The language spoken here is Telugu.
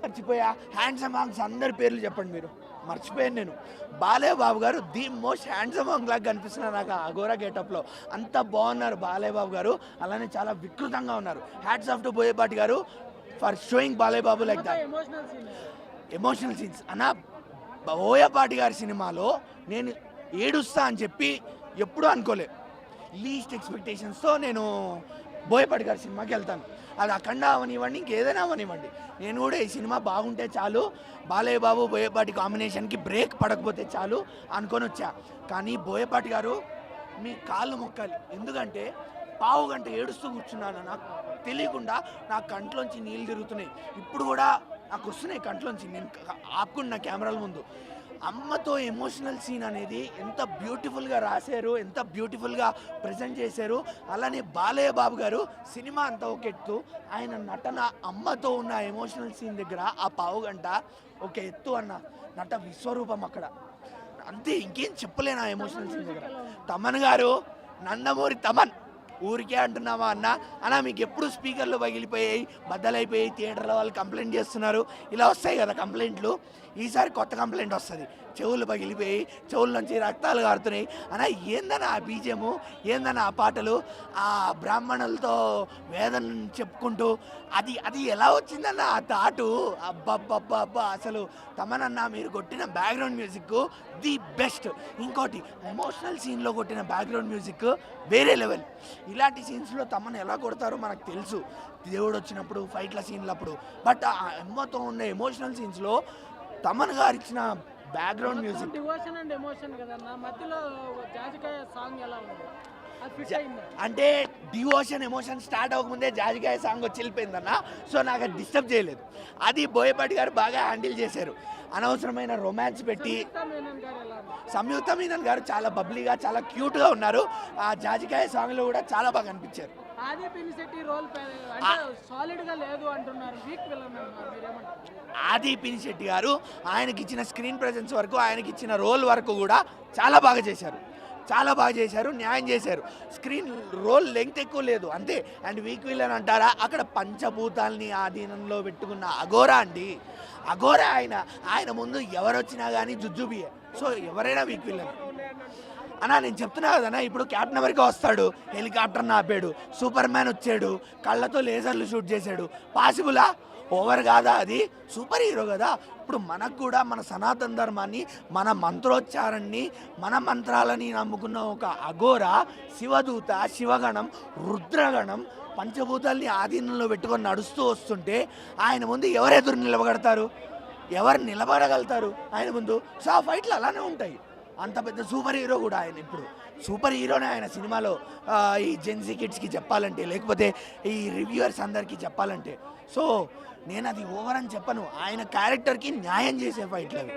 మర్చిపోయా. హ్యాండ్సమ్ హాంగ్స్ అందరి పేర్లు చెప్పండి మీరు. మర్చిపోయాను నేను. బాలయ్య బాబు గారు ది మోస్ట్ హ్యాండ్సమ్ హాంగ్ లాగా కనిపిస్తున్నారు నాకు అఘోరా గెటప్లో. అంత బాగున్నారు బాలయ్య బాబు గారు. అలానే చాలా వికృతంగా ఉన్నారు. హ్యాట్స్ ఆఫ్ టు బోయపాటి గారు for showing Balayya Babu like that. Emotional scenes అన్న. బోయపాటి గారి సినిమాలో నేను ఏడుస్తా అని చెప్పి ఎప్పుడూ అనుకోలే. లీస్ట్ ఎక్స్పెక్టేషన్స్తో నేను బోయపాటి గారి సినిమాకి వెళ్తాను. అది అఖండ అవనివ్వండి, ఇంకేదైనా అవనివ్వండి. నేను కూడా ఈ సినిమా బాగుంటే చాలు, బాలయ్య బాబు బోయపాటి కాంబినేషన్కి బ్రేక్ పడకపోతే చాలు అనుకొని వచ్చా. కానీ బోయపాటి గారు మీ కాళ్ళు మొక్కాలి. ఎందుకంటే పావు గంట ఏడుస్తూ కూర్చున్నాను. నాకు తెలియకుండా నా కంట్లోంచి నీళ్ళు తిరుగుతున్నాయి. ఇప్పుడు కూడా నాకు వస్తున్నాయి కంట్లోంచి. నేను ఆపుకున్న కెమెరాల ముందు. అమ్మతో ఎమోషనల్ సీన్ అనేది ఎంత బ్యూటిఫుల్గా రాశారు, ఎంత బ్యూటిఫుల్గా ప్రజెంట్ చేశారు. అలానే బాలయ్య బాబు గారు సినిమా అంతా ఒక ఎత్తు, ఆయన నటన అమ్మతో ఉన్న ఎమోషనల్ సీన్ దగ్గర ఆ పావు గంట ఒక ఎత్తు అన్న. నట విశ్వరూపం అక్కడ. అంతే, ఇంకేం చెప్పలేను ఆ ఎమోషనల్ సీన్ దగ్గర. తమన్ గారు నందమూరి తమన్ ఊరికే అంటున్నావా అన్న మీకు ఎప్పుడు స్పీకర్లు పగిలిపోయాయి, బద్దలైపోయాయి, థియేటర్లో వాళ్ళు కంప్లైంట్ చేస్తున్నారు, ఇలా వస్తాయి కదా కంప్లైంట్లు. ఈసారి కొత్త కంప్లైంట్ వస్తుంది. చెవులు పగిలిపోయి, చెవుల నుంచి రక్తాలు కారుతున్నాయి అన్న. ఏందన్న ఆ బీజము, ఏందన్న ఆ పాటలు, ఆ బ్రాహ్మణులతో వేదన చెప్పుకుంటూ అది అది ఎలా వచ్చిందన్న ఆ తాటు. అబ్బబ్బబ్బబ్బా, అసలు తమనన్న మీరు కొట్టిన బ్యాక్గ్రౌండ్ మ్యూజిక్ ది బెస్ట్. ఇంకోటి ఎమోషనల్ సీన్లో కొట్టిన బ్యాక్గ్రౌండ్ మ్యూజిక్ వేరే లెవెల్. ఇలాంటి సీన్స్లో తమను ఎలా కొడతారో మనకు తెలుసు, దేవుడు వచ్చినప్పుడు, ఫైట్ల సీన్లప్పుడు. బట్ ఆ అమ్మతో ఉన్న ఎమోషనల్ సీన్స్లో తమన్ గారు ఇచ్చిన background music. Devotion and emotion కదన్న, మధ్యలో జాజికాయ సాంగ్ ఎలా ఉంది? అంటే డివోషన్ ఎమోషన్ స్టార్ట్ అవ్వకముందే జాజికాయ సాంగ్ వచ్చి వెళ్ళిపోయిందన్న. సో నాకు అది డిస్టర్బ్ చేయలేదు. అది బోయపాటి గారు బాగా హ్యాండిల్ చేశారు. అనవసరమైన రొమాన్స్ పెట్టి. సంయుక్త మీనన్ గారు చాలా బబ్లీగా, చాలా క్యూట్గా ఉన్నారు. ఆ జాజికాయ సాంగ్లో కూడా చాలా బాగా అనిపించారు. ఆది పినిశెట్టి గారు ఆయనకి ఇచ్చిన స్క్రీన్ ప్రెజెన్స్ వరకు, ఆయనకి ఇచ్చిన రోల్ వరకు కూడా చాలా బాగా చేశారు. చాలా బాగా చేశారు, న్యాయం చేశారు. స్క్రీన్ రోల్ లెంగ్త్ ఎక్కువ లేదు అంతే. అండ్ వీక్ విలన్ అంటారా, అక్కడ పంచభూతాల్ని ఆధీనంలో పెట్టుకున్న అఘోరా అండి. అఘోరా ఆయన ముందు ఎవరు వచ్చినా కానీ జుజుబియే. సో ఎవరైనా వీక్ విలన్ అన్నా. నేను చెప్తున్నా కదన్నా, ఇప్పుడు క్యాప్టెన్ అమెరికా వస్తాడు, హెలికాప్టర్ని ఆపాడు, సూపర్ మ్యాన్ వచ్చాడు, కళ్ళతో లేజర్లు షూట్ చేశాడు. పాసిబులా? ఓవర్ కాదా? అది సూపర్ హీరో కదా. ఇప్పుడు మనకు కూడా మన సనాతన ధర్మాన్ని, మన మంత్రోచ్చారాన్ని, మన మంత్రాలని నమ్ముకున్న ఒక అఘోరా, శివదూత, శివగణం, రుద్రగణం, పంచభూతాల్ని ఆధీనంలో పెట్టుకొని నడుస్తూ వస్తుంటే ఆయన ముందు ఎవరెదురు నిలబడతారు, ఎవరు నిలబడగలుగుతారు ఆయన ముందు? సో ఆ ఫైట్లు అలానే ఉంటాయి. అంత పెద్ద సూపర్ హీరో కూడా ఆయన. ఇప్పుడు సూపర్ హీరోనే ఆయన సినిమాలో. ఈ జెన్సీ కిడ్స్కి చెప్పాలంటే, లేకపోతే ఈ రివ్యూవర్స్ అందరికీ చెప్పాలంటే. సో నేను అది ఓవర్ అని చెప్పను. ఆయన క్యారెక్టర్కి న్యాయం చేసే ఫైట్లు అవి.